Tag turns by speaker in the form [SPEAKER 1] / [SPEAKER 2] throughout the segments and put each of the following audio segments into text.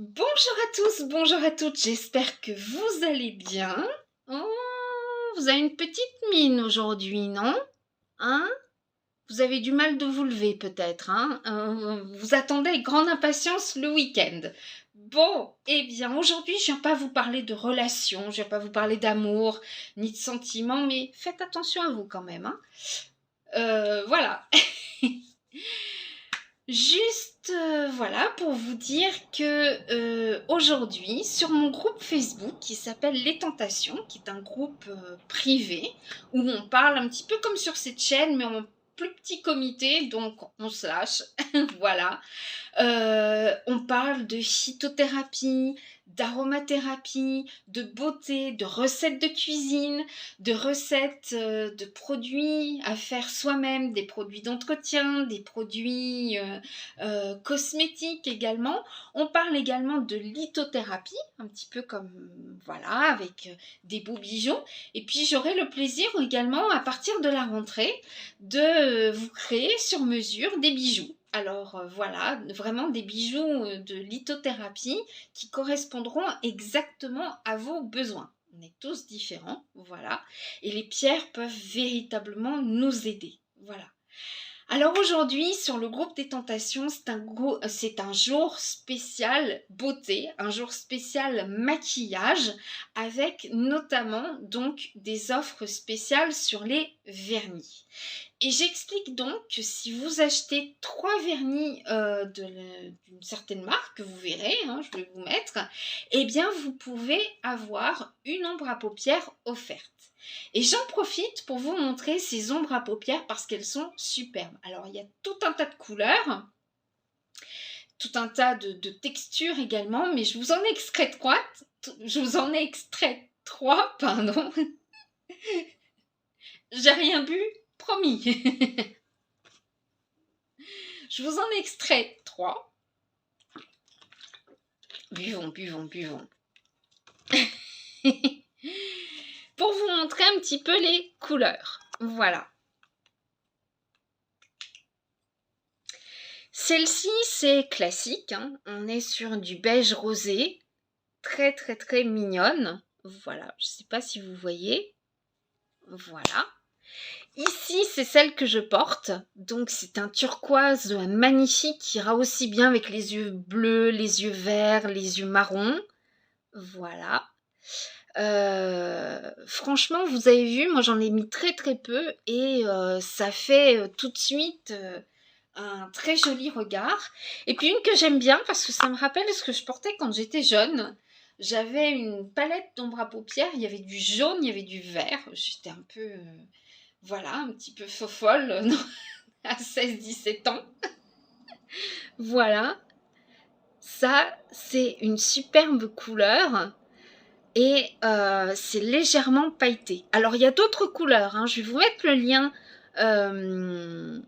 [SPEAKER 1] Bonjour à tous, bonjour à toutes, j'espère que vous allez bien. Oh, vous avez une petite mine aujourd'hui, non? Hein? Vous avez du mal de vous lever peut-être, hein? Vous attendez avec grande impatience le week-end. Bon, eh bien aujourd'hui je viens pas vous parler de relations, je viens pas vous parler d'amour, ni de sentiments, mais faites attention à vous quand même, hein? Voilà. Juste voilà pour vous dire que aujourd'hui sur mon groupe Facebook qui s'appelle Les Tentations, qui est un groupe privé où on parle un petit peu comme sur cette chaîne mais en plus petit comité, donc on se lâche. Voilà. On parle de phytothérapie, d'aromathérapie, de beauté, de recettes de cuisine, de recettes de produits à faire soi-même, des produits d'entretien, des produits cosmétiques également. On parle également de lithothérapie, un petit peu comme voilà, avec des beaux bijoux. Et puis j'aurai le plaisir également à partir de la rentrée de vous créer sur mesure des bijoux. Alors voilà, vraiment des bijoux de lithothérapie qui correspondront exactement à vos besoins. On est tous différents, voilà. Et les pierres peuvent véritablement nous aider, voilà. Alors aujourd'hui, sur le groupe des tentations, c'est un jour spécial beauté, un jour spécial maquillage, avec notamment donc des offres spéciales sur les vernis. Et j'explique donc que si vous achetez 3 vernis d'une certaine marque, que vous verrez, hein, je vais vous mettre, eh bien vous pouvez avoir une ombre à paupières offerte. Et j'en profite pour vous montrer ces ombres à paupières parce qu'elles sont superbes. Alors il y a tout un tas de couleurs, tout un tas de textures également, mais je vous en ai extrait trois, pardon. J'ai rien bu, promis. Je vous en ai extrait 3. Buvons, buvons, buvons. Pour vous montrer un petit peu les couleurs. Voilà. Celle-ci, c'est classique, hein. On est sur du beige rosé, très très très mignonne. Voilà, je ne sais pas si vous voyez. Voilà. Ici, c'est celle que je porte. Donc, c'est un turquoise magnifique qui ira aussi bien avec les yeux bleus, les yeux verts, les yeux marrons. Voilà. Franchement, vous avez vu, moi j'en ai mis très très peu et ça fait tout de suite un très joli regard. Et puis une que j'aime bien parce que ça me rappelle ce que je portais quand j'étais jeune. J'avais une palette d'ombre à paupières, il y avait du jaune, il y avait du vert. J'étais un peu, voilà, un petit peu fofolle à 16-17 ans. Voilà, ça c'est une superbe couleur. Et c'est légèrement pailleté. Alors il y a d'autres couleurs, hein. Je vais vous mettre le lien. Je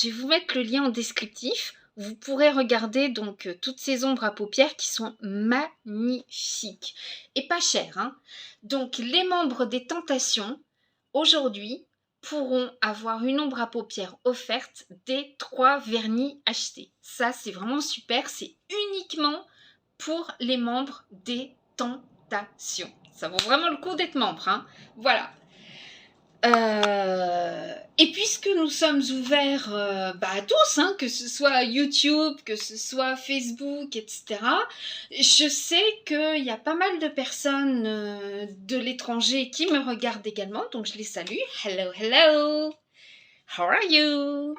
[SPEAKER 1] vais vous mettre le lien en descriptif. Vous pourrez regarder donc toutes ces ombres à paupières qui sont magnifiques et pas chères, hein. Donc les membres des Tentations aujourd'hui pourront avoir une ombre à paupières offerte des 3 vernis achetés. Ça c'est vraiment super. C'est uniquement pour les membres des Tentations. Ça vaut vraiment le coup d'être membre, hein. Voilà. Et puisque nous sommes ouverts à tous, hein, que ce soit YouTube, que ce soit Facebook, etc., je sais qu'il y a pas mal de personnes de l'étranger qui me regardent également, donc je les salue. Hello, hello. How are you?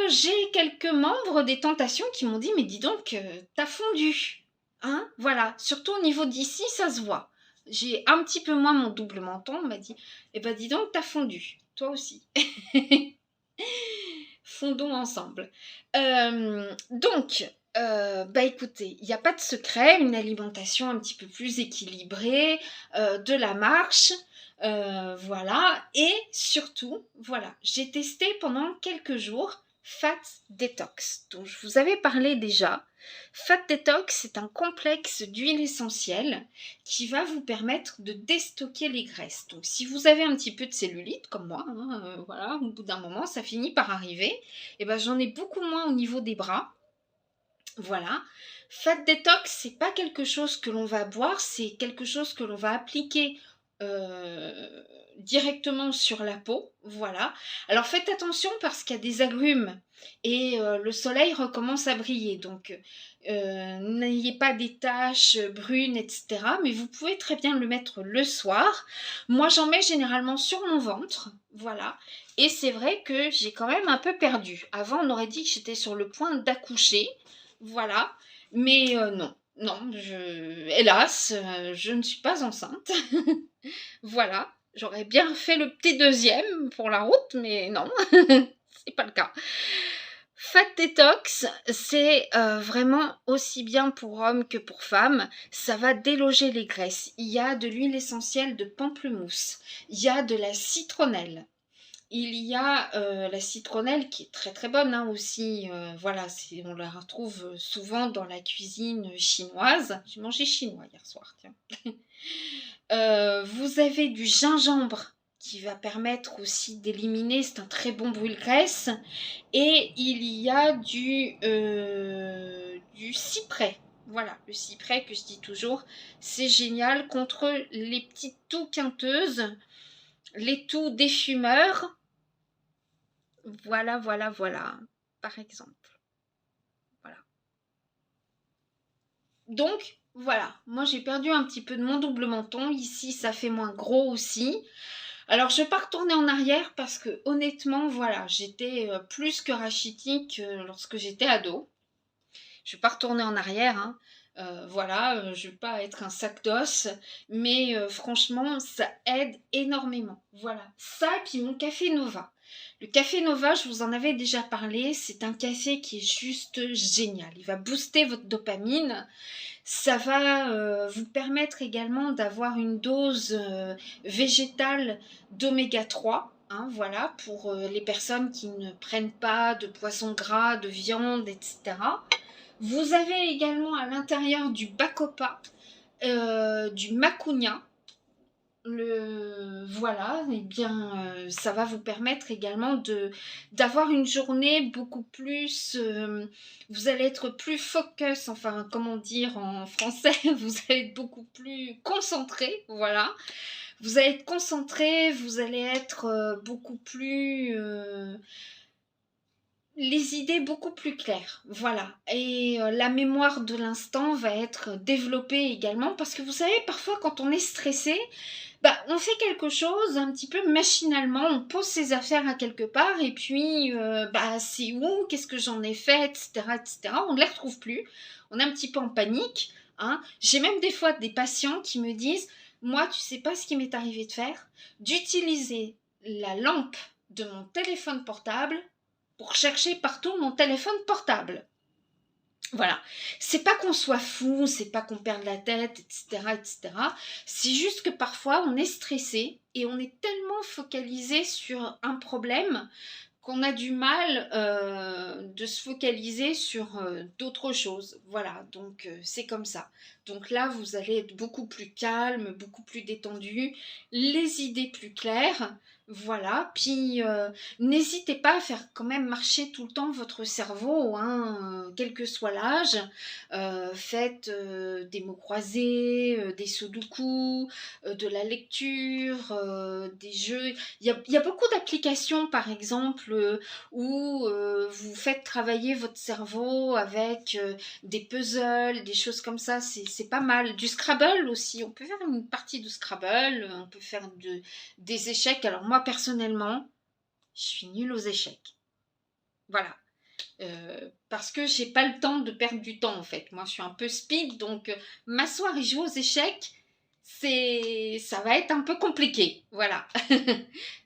[SPEAKER 1] J'ai quelques membres des Tentations qui m'ont dit, mais dis donc, t'as fondu. Hein, voilà, surtout au niveau d'ici, ça se voit. J'ai un petit peu moins mon double menton, on m'a dit, eh ben dis donc, t'as fondu, toi aussi. Fondons ensemble. Écoutez, il n'y a pas de secret, une alimentation un petit peu plus équilibrée, de la marche, voilà, et surtout, voilà, j'ai testé pendant quelques jours Fat Detox, dont je vous avais parlé déjà. Fat Detox, c'est un complexe d'huile essentielle qui va vous permettre de déstocker les graisses. Donc si vous avez un petit peu de cellulite, comme moi, hein, voilà, au bout d'un moment, ça finit par arriver, et ben j'en ai beaucoup moins au niveau des bras. Voilà. Fat Detox, c'est pas quelque chose que l'on va boire, c'est quelque chose que l'on va appliquer directement sur la peau. Voilà. Alors faites attention parce qu'il y a des agrumes et le soleil recommence à briller. Donc n'ayez pas des taches brunes, etc. Mais vous pouvez très bien le mettre le soir. Moi, j'en mets généralement sur mon ventre. Voilà. Et c'est vrai que j'ai quand même un peu perdu. Avant, on aurait dit que j'étais sur le point d'accoucher. Voilà. Mais non, non, hélas, je ne suis pas enceinte. Voilà. J'aurais bien fait le petit deuxième pour la route, mais non, c'est pas le cas. Fat Detox, c'est vraiment aussi bien pour hommes que pour femmes. Ça va déloger les graisses. Il y a de l'huile essentielle de pamplemousse. Il y a de la citronnelle. Il y a la citronnelle qui est très très bonne hein, aussi. Voilà, on la retrouve souvent dans la cuisine chinoise. J'ai mangé chinois hier soir, tiens. Vous avez du gingembre qui va permettre aussi d'éliminer, c'est un très bon brûle-graisse. Et il y a du cyprès. Voilà, le cyprès que je dis toujours, c'est génial contre les petites toux quinteuses, les toux des fumeurs. Voilà, voilà, voilà, par exemple. Voilà. Donc, voilà, moi j'ai perdu un petit peu de mon double menton. Ici, ça fait moins gros aussi. Alors, je ne vais pas retourner en arrière parce que honnêtement, voilà, j'étais plus que rachitique lorsque j'étais ado. Je ne vais pas retourner en arrière, hein. Voilà, je ne vais pas être un sac d'os, mais franchement, ça aide énormément. Voilà, ça et puis mon café Nova. Le café Nova, je vous en avais déjà parlé, c'est un café qui est juste génial. Il va booster votre dopamine. Ça va vous permettre également d'avoir une dose végétale d'oméga 3. Hein, voilà, pour les personnes qui ne prennent pas de poisson gras, de viande, etc. Vous avez également à l'intérieur du bacopa, du macunia. Voilà, et bien ça va vous permettre également d'avoir une journée beaucoup plus, vous allez être plus focus, enfin comment dire en français, vous allez être beaucoup plus concentré, voilà. Vous allez être concentré, vous allez être beaucoup plus les idées beaucoup plus claires, voilà. Et la mémoire de l'instant va être développée également parce que vous savez, parfois quand on est stressé, bah, on fait quelque chose un petit peu machinalement, on pose ses affaires à quelque part et puis bah, c'est où, qu'est-ce que j'en ai fait, etc., etc. On ne les retrouve plus, on est un petit peu en panique. Hein. J'ai même des fois des patients qui me disent, moi tu sais pas ce qui m'est arrivé de faire, d'utiliser la lampe de mon téléphone portable pour chercher partout mon téléphone portable. Voilà, c'est pas qu'on soit fou, c'est pas qu'on perde la tête, etc., etc. C'est juste que parfois on est stressé et on est tellement focalisé sur un problème qu'on a du mal de se focaliser sur d'autres choses. Voilà, donc c'est comme ça. Donc là, vous allez être beaucoup plus calme, beaucoup plus détendu, les idées plus claires. Voilà, puis n'hésitez pas à faire quand même marcher tout le temps votre cerveau, hein, quel que soit l'âge. Faites des mots croisés, des sudoku, de la lecture, des jeux. Il y a beaucoup d'applications, par exemple, où vous faites travailler votre cerveau avec des puzzles, des choses comme ça. C'est pas mal. Du Scrabble aussi. On peut faire une partie de Scrabble, on peut faire des échecs. Alors moi, personnellement, je suis nulle aux échecs. Voilà. Parce que j'ai pas le temps de perdre du temps en fait. Moi je suis un peu speed donc m'asseoir et jouer aux échecs, ça va être un peu compliqué. Voilà.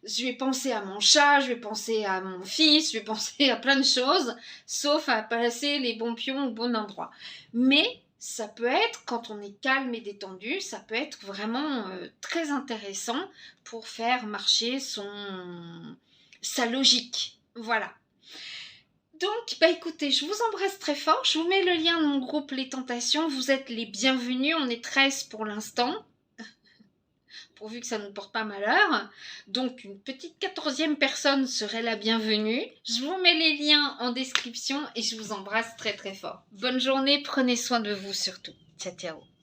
[SPEAKER 1] Je vais penser à mon chat, je vais penser à mon fils, je vais penser à plein de choses, sauf à placer les bons pions au bon endroit. Mais ça peut être, quand on est calme et détendu, ça peut être vraiment très intéressant pour faire marcher sa logique. Voilà. Donc, bah écoutez, je vous embrasse très fort. Je vous mets le lien de mon groupe Les Tentations. Vous êtes les bienvenus. On est 13 pour l'instant. pourvu que ça ne nous porte pas malheur. Donc une petite 14e personne serait la bienvenue. Je vous mets les liens en description et je vous embrasse très très fort. Bonne journée, prenez soin de vous surtout. Ciao ciao.